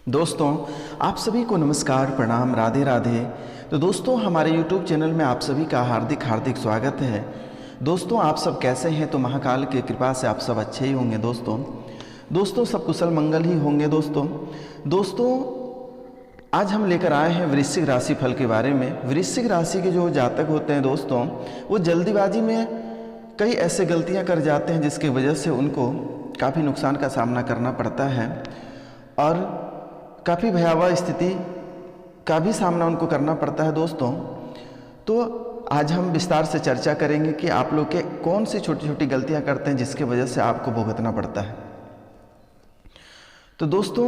दोस्तों, आप सभी को नमस्कार, प्रणाम, राधे राधे। तो दोस्तों, हमारे YouTube चैनल में आप सभी का हार्दिक हार्दिक स्वागत है। दोस्तों, आप सब कैसे हैं? तो महाकाल की कृपा से आप सब अच्छे ही होंगे। दोस्तों सब कुशल मंगल ही होंगे। दोस्तों आज हम लेकर आए हैं वृश्चिक राशि फल के बारे में। वृश्चिक राशि के जो जातक होते हैं दोस्तों, वो जल्दीबाजी में कई ऐसे गलतियां कर जाते हैं जिसकी वजह से उनको काफ़ी नुकसान का सामना करना पड़ता है और काफ़ी भयावह स्थिति का भी सामना उनको करना पड़ता है। दोस्तों तो आज हम विस्तार से चर्चा करेंगे कि आप लोग के कौन सी छोटी छोटी गलतियां करते हैं जिसकी वजह से आपको भुगतना पड़ता है। तो दोस्तों,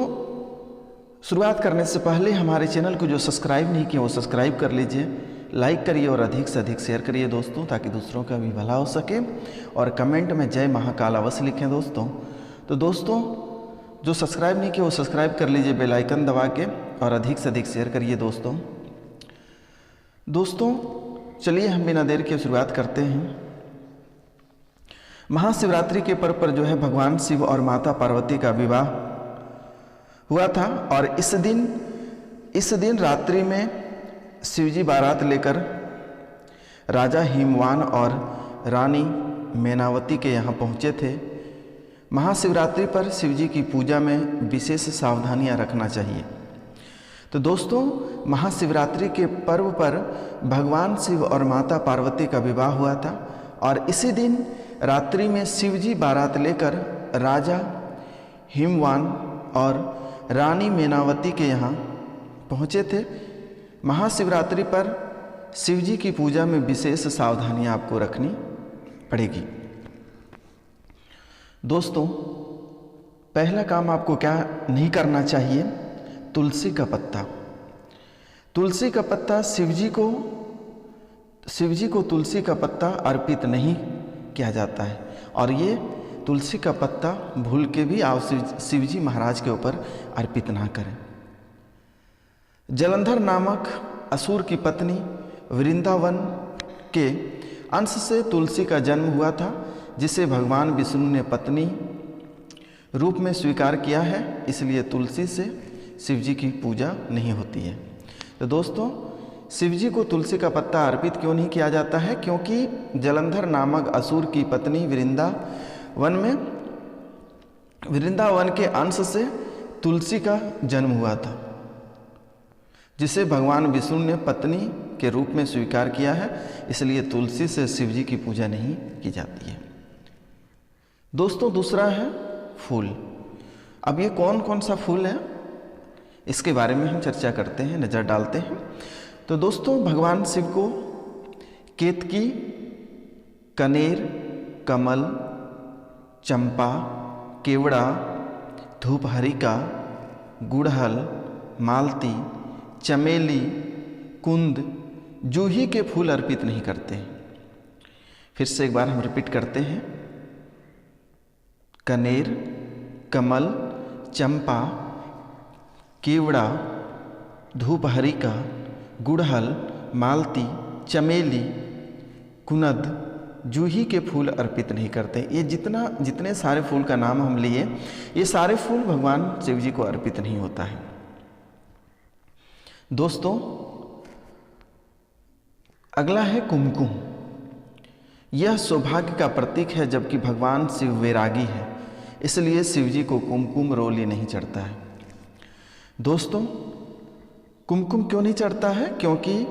शुरुआत करने से पहले हमारे चैनल को जो सब्सक्राइब नहीं किया वो सब्सक्राइब कर लीजिए, लाइक करिए और अधिक से अधिक शेयर करिए दोस्तों, ताकि दूसरों का भी भला हो सके। और कमेंट में जय महाकाल अवश्य लिखें दोस्तों। तो दोस्तों, जो सब्सक्राइब नहीं किया वो सब्सक्राइब कर लीजिए बेल आइकन दबा के, और अधिक से अधिक शेयर करिए दोस्तों चलिए हम बिना देर के शुरुआत करते हैं। महाशिवरात्रि के पर्व पर जो है भगवान शिव और माता पार्वती का विवाह हुआ था, और इस दिन रात्रि में शिवजी बारात लेकर राजा हिमवान और रानी मैनावती के यहाँ पहुँचे थे। महाशिवरात्रि पर शिवजी की पूजा में विशेष सावधानियां रखना चाहिए। तो दोस्तों, महाशिवरात्रि के पर्व पर भगवान शिव और माता पार्वती का विवाह हुआ था, और इसी दिन रात्रि में शिवजी बारात लेकर राजा हिमवान और रानी मैनावती के यहाँ पहुँचे थे। महाशिवरात्रि पर शिवजी की पूजा में विशेष सावधानियां आपको रखनी पड़ेगी। दोस्तों, पहला काम आपको क्या नहीं करना चाहिए? तुलसी का पत्ता। तुलसी का पत्ता शिवजी को तुलसी का पत्ता अर्पित नहीं किया जाता है, और ये तुलसी का पत्ता भूल के भी आप शिवजी महाराज के ऊपर अर्पित ना करें। जलंधर नामक असुर की पत्नी वृंदावन के अंश से तुलसी का जन्म हुआ था, जिसे भगवान विष्णु ने पत्नी रूप में स्वीकार किया है, इसलिए तुलसी से शिवजी की पूजा नहीं होती है। तो दोस्तों, शिवजी को तुलसी का पत्ता अर्पित क्यों नहीं किया जाता है? क्योंकि जलंधर नामक असुर की पत्नी वृंदावन के अंश से तुलसी का जन्म हुआ था, जिसे भगवान विष्णु ने पत्नी के रूप में स्वीकार किया है, इसलिए तुलसी से शिवजी की पूजा नहीं की जाती है। दोस्तों, दूसरा है फूल। अब ये कौन कौन सा फूल है, इसके बारे में हम चर्चा करते हैं, नज़र डालते हैं। तो दोस्तों, भगवान शिव को केतकी, कनेर, कमल, चंपा, केवड़ा, धूपहरिका, गुड़हल, मालती, चमेली, कुंद, जूही के फूल अर्पित नहीं करते हैं। फिर से एक बार हम रिपीट करते हैं। कनेर, कमल, चंपा, केवड़ा, धूपहरिका, गुड़हल, मालती, चमेली, कुनद, जूही के फूल अर्पित नहीं करते। ये जितने सारे फूल का नाम हम लिए, ये सारे फूल भगवान शिव जी को अर्पित नहीं होता है। दोस्तों, अगला है कुमकुम। यह सौभाग्य का प्रतीक है, जबकि भगवान शिव वैरागी है, इसलिए शिव जी को कुमकुम रोली नहीं चढ़ता है। दोस्तों, कुमकुम क्यों नहीं चढ़ता है? क्योंकि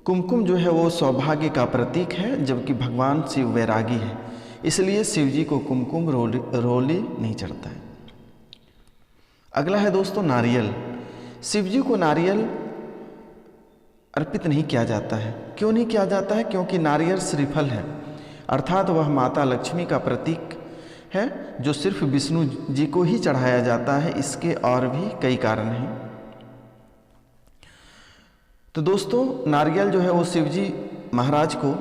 कुमकुम जो है वो सौभाग्य का प्रतीक है, जबकि भगवान शिव वैरागी है, इसलिए शिव जी को कुमकुम रोली नहीं चढ़ता है। अगला है दोस्तों नारियल। शिव जी को नारियल अर्पित नहीं किया जाता है। क्यों नहीं किया जाता है? क्योंकि नारियल श्रीफल है, अर्थात वह माता लक्ष्मी का प्रतीक है, जो सिर्फ विष्णु जी को ही चढ़ाया जाता है। इसके और भी कई कारण हैं। तो दोस्तों, नारियल जो है वो शिवजी महाराज को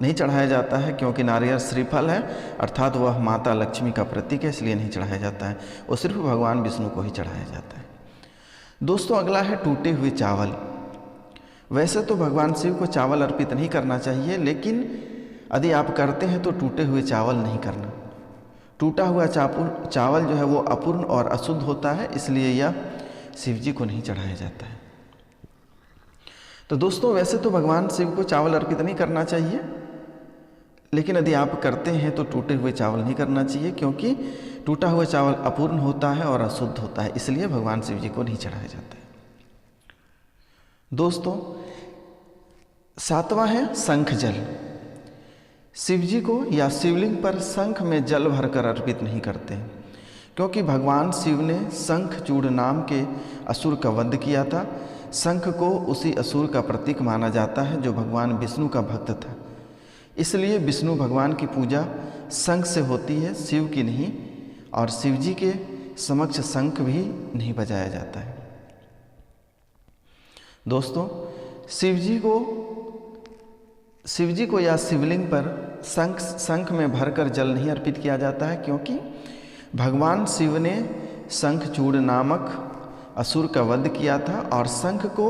नहीं चढ़ाया जाता है, क्योंकि नारियल श्रीफल है, अर्थात वह माता लक्ष्मी का प्रतीक है, इसलिए नहीं चढ़ाया जाता है। वो सिर्फ भगवान विष्णु को ही चढ़ाया जाता है। दोस्तों, अगला है टूटे हुए चावल। वैसे तो भगवान शिव को चावल अर्पित नहीं करना चाहिए, लेकिन यदि आप करते हैं तो टूटे हुए चावल नहीं करना। टूटा हुआ चावल जो है वो अपूर्ण और अशुद्ध होता है, इसलिए यह शिव जी को नहीं चढ़ाया जाता है। तो दोस्तों वैसे तो भगवान शिव को चावल अर्पित नहीं करना चाहिए, लेकिन यदि आप करते हैं तो टूटे हुए चावल नहीं करना चाहिए, क्योंकि टूटा हुआ चावल अपूर्ण होता है और अशुद्ध होता है, इसलिए भगवान शिव जी को नहीं चढ़ाया जाता है। दोस्तों 7वां है शंख जल। शिव जी को या शिवलिंग पर शंख में जल भरकर अर्पित नहीं करते, क्योंकि भगवान शिव ने शंखचूड़ नाम के असुर का वध किया था। शंख को उसी असुर का प्रतीक माना जाता है जो भगवान विष्णु का भक्त था, इसलिए विष्णु भगवान की पूजा शंख से होती है, शिव की नहीं, और शिव जी के समक्ष शंख भी नहीं बजाया जाता है। दोस्तों शिव जी को या शिवलिंग पर शंख में भरकर जल नहीं अर्पित किया जाता है, क्योंकि भगवान शिव ने शंखचूड़ नामक असुर का वध किया था और शंख को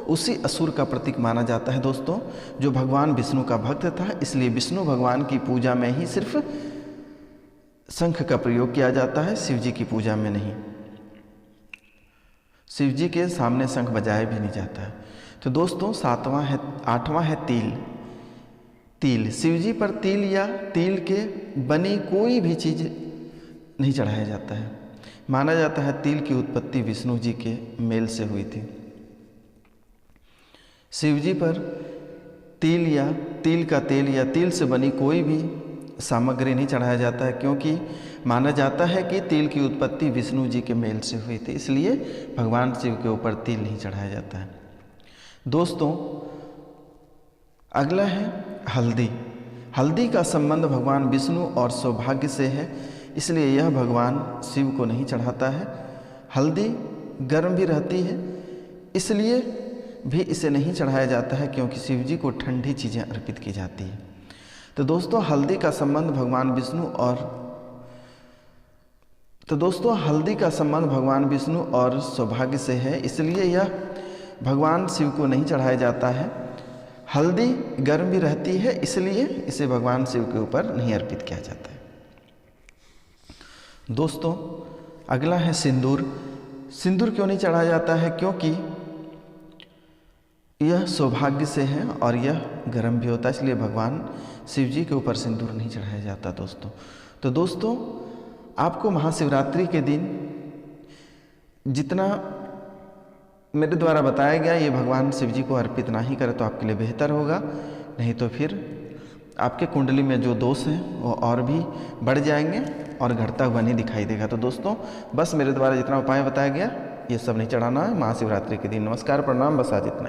उसी असुर का प्रतीक माना जाता है दोस्तों, जो भगवान विष्णु का भक्त था, इसलिए विष्णु भगवान की पूजा में ही सिर्फ शंख का प्रयोग किया जाता है, शिव जी की पूजा में नहीं। शिव जी के सामने शंख बजाया भी नहीं जाता है। तो दोस्तों 8वां है तिल। शिव जी पर तिल या तिल के बनी कोई भी चीज़ नहीं चढ़ाया जाता है। माना जाता है तिल की उत्पत्ति विष्णु जी के मेल से हुई थी। शिव जी पर तिल या तिल का तेल या तिल से बनी कोई भी सामग्री नहीं चढ़ाया जाता है, क्योंकि माना जाता है कि तिल की उत्पत्ति विष्णु जी के मेल से हुई थी, इसलिए भगवान शिव के ऊपर तिल नहीं चढ़ाया जाता है। दोस्तों अगला है हल्दी। हल्दी का संबंध भगवान विष्णु और सौभाग्य से है, इसलिए यह भगवान शिव को नहीं चढ़ाता है। हल्दी गर्म भी रहती है, इसलिए भी इसे नहीं चढ़ाया जाता है, क्योंकि शिव जी को ठंडी चीज़ें अर्पित की जाती है। तो दोस्तों हल्दी का संबंध भगवान विष्णु और सौभाग्य से है, इसलिए यह भगवान शिव को नहीं चढ़ाया जाता है। हल्दी गर्म भी रहती है, इसलिए इसे भगवान शिव के ऊपर नहीं अर्पित किया जाता है। दोस्तों अगला है सिंदूर। सिंदूर क्यों नहीं चढ़ाया जाता है? क्योंकि यह सौभाग्य से है और यह गर्म भी होता है, इसलिए भगवान शिव जी के ऊपर सिंदूर नहीं चढ़ाया जाता दोस्तों। तो दोस्तों आपको महाशिवरात्रि के दिन जितना मेरे द्वारा बताया गया ये भगवान शिव जी को अर्पित ना ही करें तो आपके लिए बेहतर होगा, नहीं तो फिर आपके कुंडली में जो दोष हैं वो और भी बढ़ जाएंगे और घटता हुआ नहीं दिखाई देगा। तो दोस्तों बस मेरे द्वारा जितना उपाय बताया गया ये सब नहीं चढ़ाना है महाशिवरात्रि के दिन। नमस्कार, प्रणाम, बस आज इतना।